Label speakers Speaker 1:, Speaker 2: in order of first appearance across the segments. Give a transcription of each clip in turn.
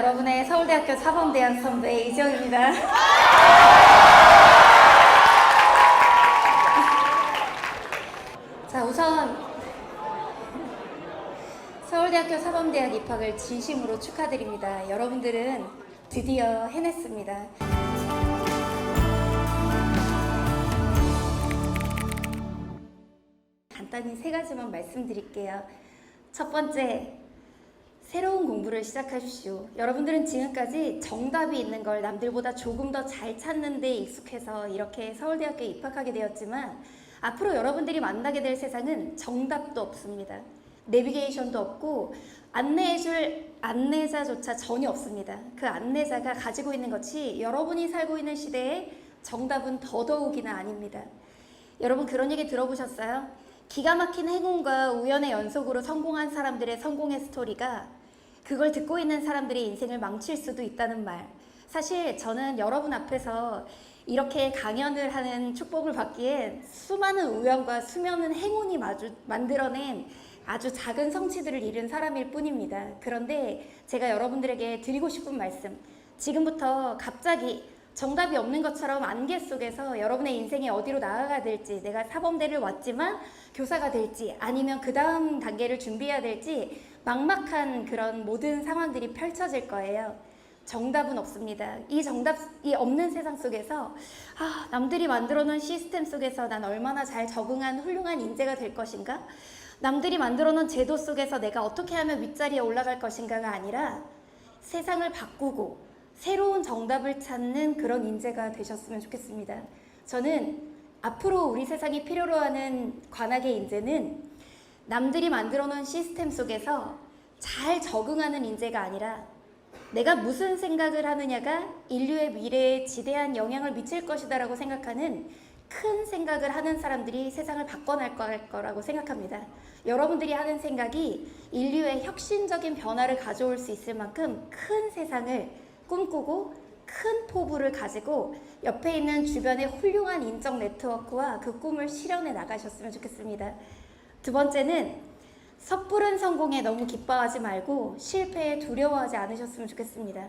Speaker 1: 여러분의 서울대학교 사범대학 선배 이지영입니다. 자, 우선 서울대학교 사범대학 입학을 진심으로 축하드립니다. 여러분들은 드디어 해냈습니다. 간단히 세 가지만 말씀드릴게요. 첫 번째, 새로운 공부를 시작하십시오. 여러분들은 지금까지 정답이 있는 걸 남들보다 조금 더 잘 찾는 데 익숙해서 이렇게 서울대학교에 입학하게 되었지만 앞으로 여러분들이 만나게 될 세상은 정답도 없습니다. 내비게이션도 없고 안내해줄 안내자조차 전혀 없습니다. 그 안내자가 가지고 있는 것이 여러분이 살고 있는 시대에 정답은 더더욱이나 아닙니다. 여러분 그런 얘기 들어보셨어요? 기가 막힌 행운과 우연의 연속으로 성공한 사람들의 성공의 스토리가 그걸 듣고 있는 사람들의 인생을 망칠 수도 있다는 말. 사실 저는 여러분 앞에서 이렇게 강연을 하는 축복을 받기에 수많은 우연과 수많은 행운이 만들어낸 아주 작은 성취들을 이룬 사람일 뿐입니다. 그런데 제가 여러분들에게 드리고 싶은 말씀, 지금부터 갑자기 정답이 없는 것처럼 안개 속에서 여러분의 인생이 어디로 나아가야 될지, 내가 사범대를 왔지만 교사가 될지, 아니면 그 다음 단계를 준비해야 될지 막막한 그런 모든 상황들이 펼쳐질 거예요. 정답은 없습니다. 이 정답이 없는 세상 속에서 남들이 만들어놓은 시스템 속에서 난 얼마나 잘 적응한 훌륭한 인재가 될 것인가? 남들이 만들어놓은 제도 속에서 내가 어떻게 하면 윗자리에 올라갈 것인가가 아니라 세상을 바꾸고 새로운 정답을 찾는 그런 인재가 되셨으면 좋겠습니다. 저는 앞으로 우리 세상이 필요로 하는 관악의 인재는 남들이 만들어 놓은 시스템 속에서 잘 적응하는 인재가 아니라 내가 무슨 생각을 하느냐가 인류의 미래에 지대한 영향을 미칠 것이다 라고 생각하는 큰 생각을 하는 사람들이 세상을 바꿔날 거라고 생각합니다. 여러분들이 하는 생각이 인류의 혁신적인 변화를 가져올 수 있을 만큼 큰 세상을 꿈꾸고 큰 포부를 가지고 옆에 있는 주변의 훌륭한 인적 네트워크와 그 꿈을 실현해 나가셨으면 좋겠습니다. 두 번째는 섣부른 성공에 너무 기뻐하지 말고 실패에 두려워하지 않으셨으면 좋겠습니다.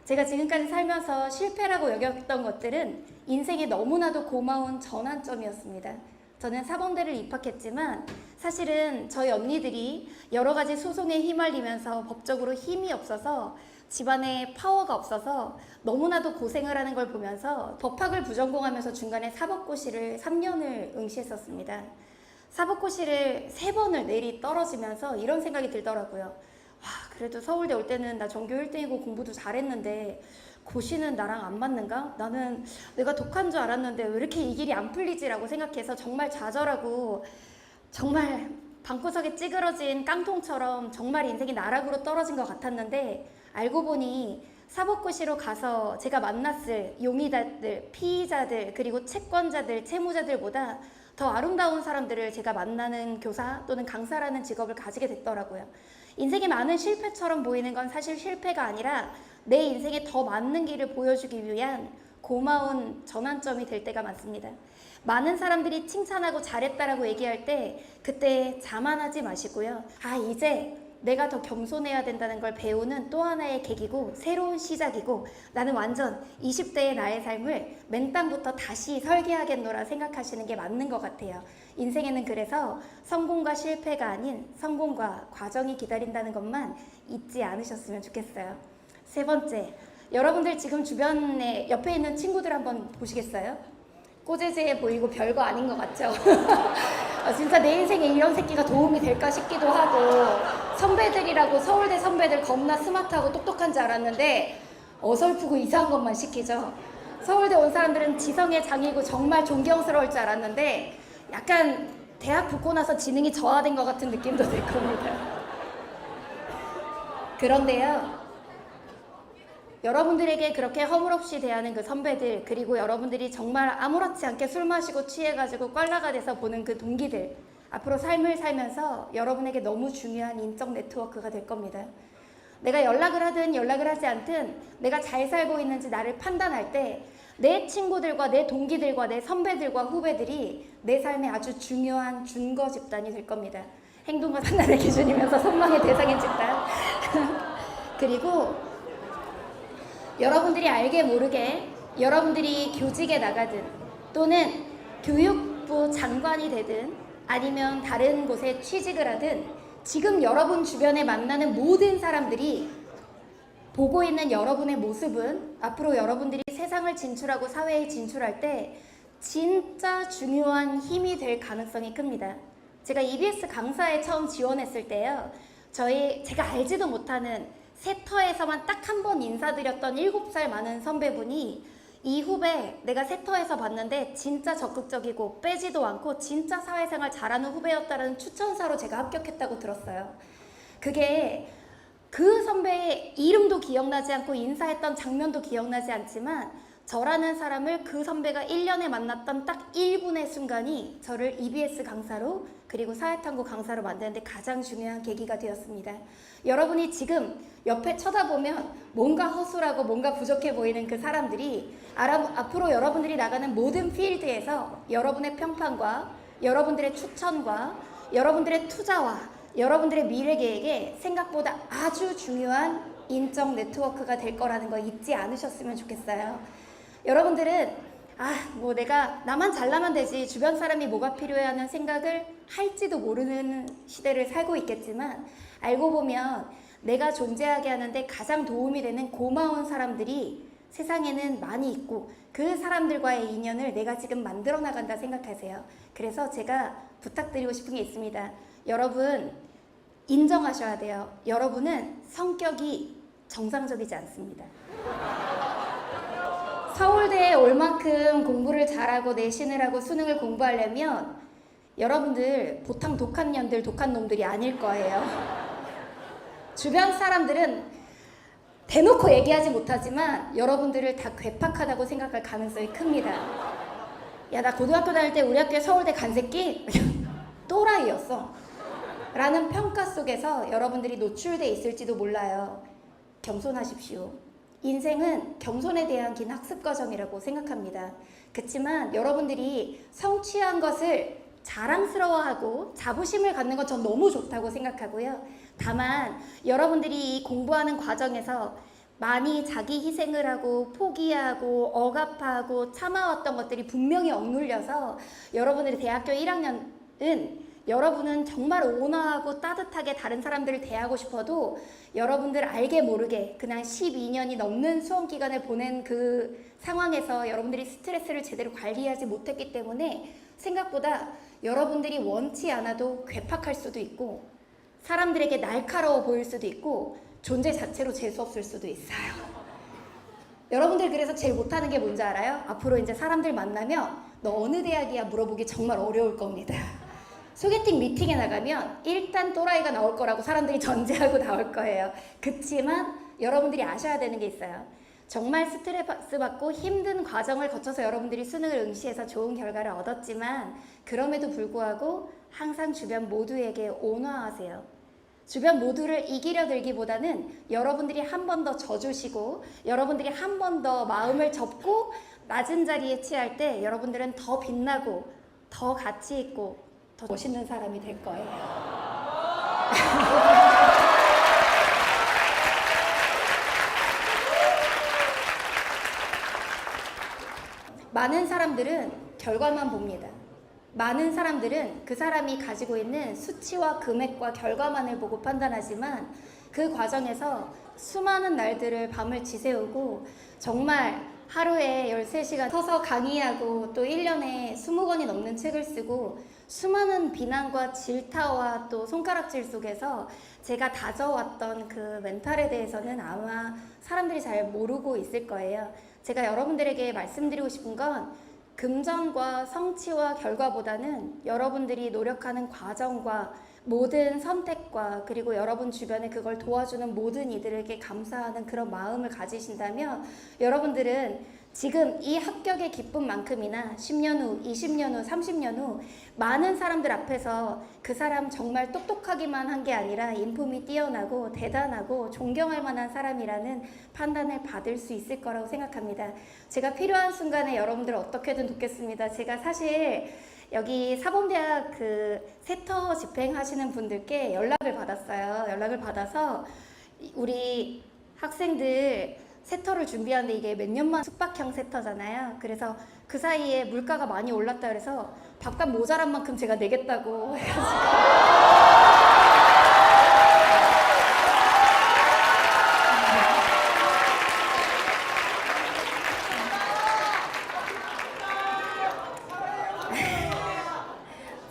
Speaker 1: 제가 지금까지 살면서 실패라고 여겼던 것들은 인생에 너무나도 고마운 전환점이었습니다. 저는 사범대를 입학했지만 사실은 저희 언니들이 여러 가지 소송에 휘말리면서 법적으로 힘이 없어서 집안에 파워가 없어서 너무나도 고생을 하는 걸 보면서 법학을 부전공하면서 중간에 사법고시를 3년을 응시했었습니다. 사법고시를 3번을 내리 떨어지면서 이런 생각이 들더라고요. 그래도 서울대 올 때는 나 전교 1등이고 공부도 잘했는데 고시는 나랑 안 맞는가? 나는 내가 독한 줄 알았는데 왜 이렇게 이 길이 안 풀리지라고 생각해서 정말 좌절하고 정말 방구석에 찌그러진 깡통처럼 정말 인생이 나락으로 떨어진 것 같았는데 알고 보니 사법고시로 가서 제가 만났을 용의자들, 피의자들, 그리고 채권자들, 채무자들보다 더 아름다운 사람들을 제가 만나는 교사 또는 강사라는 직업을 가지게 됐더라고요. 인생에 많은 실패처럼 보이는 건 사실 실패가 아니라 내 인생에 더 맞는 길을 보여주기 위한 고마운 전환점이 될 때가 많습니다. 많은 사람들이 칭찬하고 잘했다라고 얘기할 때 그때 자만하지 마시고요. 이제 내가 더 겸손해야 된다는 걸 배우는 또 하나의 계기고 새로운 시작이고 나는 완전 20대의 나의 삶을 맨 땅부터 다시 설계하겠노라 생각하시는 게 맞는 것 같아요. 인생에는 그래서 성공과 실패가 아닌 성공과 과정이 기다린다는 것만 잊지 않으셨으면 좋겠어요. 세 번째, 여러분들 지금 주변에 옆에 있는 친구들 한번 보시겠어요? 꼬재재해 보이고 별거 아닌 것 같죠? 진짜 내 인생에 이런 새끼가 도움이 될까 싶기도 하고 선배들이라고 서울대 선배들 겁나 스마트하고 똑똑한 줄 알았는데 어설프고 이상한 것만 시키죠. 서울대 온 사람들은 지성의 장이고 정말 존경스러울 줄 알았는데 약간 대학 붙고 나서 지능이 저하된 것 같은 느낌도 들 겁니다. 그런데요, 여러분들에게 그렇게 허물없이 대하는 그 선배들, 그리고 여러분들이 정말 아무렇지 않게 술 마시고 취해가지고 꽐라가 돼서 보는 그 동기들, 앞으로 삶을 살면서 여러분에게 너무 중요한 인적 네트워크가 될 겁니다. 내가 연락을 하든 연락을 하지 않든 내가 잘 살고 있는지 나를 판단할 때 내 친구들과 내 동기들과 내 선배들과 후배들이 내 삶의 아주 중요한 준거 집단이 될 겁니다. 행동과 판단의 기준이면서 선망의 대상인 집단. 그리고 여러분들이 알게 모르게 여러분들이 교직에 나가든 또는 교육부 장관이 되든 아니면 다른 곳에 취직을 하든 지금 여러분 주변에 만나는 모든 사람들이 보고 있는 여러분의 모습은 앞으로 여러분들이 세상을 진출하고 사회에 진출할 때 진짜 중요한 힘이 될 가능성이 큽니다. 제가 EBS 강사에 처음 지원했을 때요. 제가 알지도 못하는 세터에서만 딱 한 번 인사드렸던 7살 많은 선배분이 이후배 내가 세터에서 봤는데 진짜 적극적이고 빼지도 않고 진짜 사회생활 잘하는 후배였다는 추천사로 제가 합격했다고 들었어요. 그게 그 선배의 이름도 기억나지 않고 인사했던 장면도 기억나지 않지만 저라는 사람을 그 선배가 1년에 만났던 딱 1분의 순간이 저를 EBS 강사로 그리고 사회탐구 강사로 만드는데 가장 중요한 계기가 되었습니다. 여러분이 지금 옆에 쳐다보면 뭔가 허술하고 뭔가 부족해 보이는 그 사람들이 앞으로 여러분들이 나가는 모든 필드에서 여러분의 평판과 여러분들의 추천과 여러분들의 투자와 여러분들의 미래 계획에 생각보다 아주 중요한 인적 네트워크가 될 거라는 거 잊지 않으셨으면 좋겠어요. 여러분들은 뭐 내가 나만 잘나면 되지 주변 사람이 뭐가 필요해 하는 생각을 할지도 모르는 시대를 살고 있겠지만 알고 보면 내가 존재하게 하는데 가장 도움이 되는 고마운 사람들이 세상에는 많이 있고 그 사람들과의 인연을 내가 지금 만들어 나간다 생각하세요. 그래서 제가 부탁드리고 싶은 게 있습니다. 여러분 인정하셔야 돼요. 여러분은 성격이 정상적이지 않습니다. 서울대에 올 만큼 공부를 잘하고 내신을 하고 수능을 공부하려면 여러분들 보통 독한 년들 독한 놈들이 아닐 거예요. 주변 사람들은 대놓고 얘기하지 못하지만 여러분들을 다 괴팍하다고 생각할 가능성이 큽니다. 야, 나 고등학교 다닐 때 우리 학교에 서울대 간 새끼 또라이였어 라는 평가 속에서 여러분들이 노출돼 있을지도 몰라요. 겸손하십시오. 인생은 겸손에 대한 긴 학습 과정이라고 생각합니다. 그렇지만 여러분들이 성취한 것을 자랑스러워하고 자부심을 갖는 건 전 너무 좋다고 생각하고요. 다만 여러분들이 이 공부하는 과정에서 많이 자기 희생을 하고 포기하고 억압하고 참아왔던 것들이 분명히 억눌려서 여러분들이 대학교 1학년은 여러분은 정말 온화하고 따뜻하게 다른 사람들을 대하고 싶어도 여러분들 알게 모르게 그냥 12년이 넘는 수험 기간을 보낸 그 상황에서 여러분들이 스트레스를 제대로 관리하지 못했기 때문에 생각보다 여러분들이 원치 않아도 괴팍할 수도 있고 사람들에게 날카로워 보일 수도 있고 존재 자체로 재수없을 수도 있어요. 여러분들 그래서 제일 못하는 게 뭔지 알아요? 앞으로 이제 사람들 만나면 너 어느 대학이야 물어보기 정말 어려울 겁니다. 소개팅 미팅에 나가면 일단 또라이가 나올 거라고 사람들이 전제하고 나올 거예요. 그치만 여러분들이 아셔야 되는 게 있어요. 정말 스트레스 받고 힘든 과정을 거쳐서 여러분들이 수능을 응시해서 좋은 결과를 얻었지만 그럼에도 불구하고 항상 주변 모두에게 온화하세요. 주변 모두를 이기려 들기보다는 여러분들이 한 번 더 져주시고 여러분들이 한 번 더 마음을 접고 낮은 자리에 취할 때 여러분들은 더 빛나고 더 가치 있고 더 멋있는 사람이 될 거예요. 많은 사람들은 결과만 봅니다. 많은 사람들은 그 사람이 가지고 있는 수치와 금액과 결과만을 보고 판단하지만 그 과정에서 수많은 날들을 밤을 지새우고 정말 하루에 13시간 서서 강의하고 또 1년에 20권이 넘는 책을 쓰고 수많은 비난과 질타와 또 손가락질 속에서 제가 다져왔던 그 멘탈에 대해서는 아마 사람들이 잘 모르고 있을 거예요. 제가 여러분들에게 말씀드리고 싶은 건 금전과 성취와 결과보다는 여러분들이 노력하는 과정과 모든 선택과 그리고 여러분 주변에 그걸 도와주는 모든 이들에게 감사하는 그런 마음을 가지신다면 여러분들은 지금 이 합격의 기쁨만큼이나 10년 후, 20년 후, 30년 후 많은 사람들 앞에서 그 사람 정말 똑똑하기만 한 게 아니라 인품이 뛰어나고 대단하고 존경할 만한 사람이라는 판단을 받을 수 있을 거라고 생각합니다. 제가 필요한 순간에 여러분들 어떻게든 돕겠습니다. 제가 사실 여기 사범대학 그 세터 집행하시는 분들께 연락을 받았어요. 연락을 받아서 우리 학생들 세터를 준비하는데 이게 몇 년만 숙박형 세터잖아요. 그래서 그 사이에 물가가 많이 올랐다 그래서 밥값 모자란 만큼 제가 내겠다고 해가지고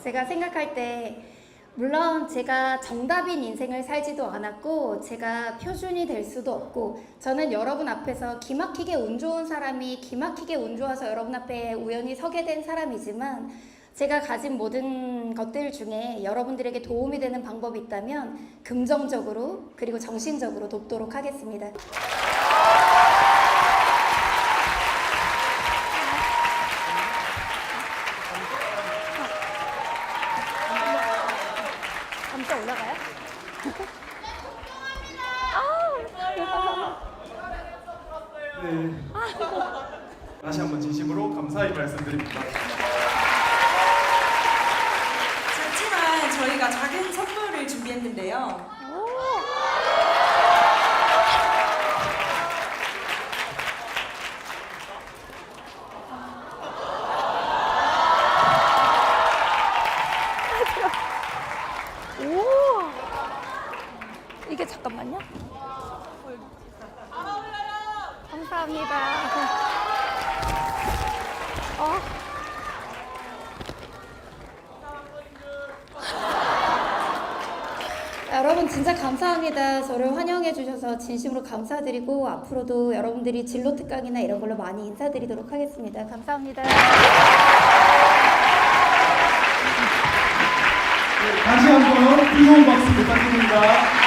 Speaker 1: 제가 생각할 때 물론 제가 정답인 인생을 살지도 않았고 제가 표준이 될 수도 없고 저는 여러분 앞에서 기막히게 운 좋은 사람이 기막히게 운 좋아서 여러분 앞에 우연히 서게 된 사람이지만 제가 가진 모든 것들 중에 여러분들에게 도움이 되는 방법이 있다면 긍정적으로 그리고 정신적으로 돕도록 하겠습니다. 감자 올라가요?
Speaker 2: 네. 다시 한번 진심으로 감사의 말씀드립니다.
Speaker 3: 작지만 저희가 작은 선물을 준비했는데요.
Speaker 1: 오! 이게 잠깐만요. 감사합니다. 여러분 진짜 감사합니다. 저를 환영해 주셔서 진심으로 감사드리고 앞으로도 여러분들이 진로 특강이나 이런 걸로 많이 인사드리도록 하겠습니다. 감사합니다.
Speaker 2: 다시 한번 뜨거운 박수 부탁드립니다.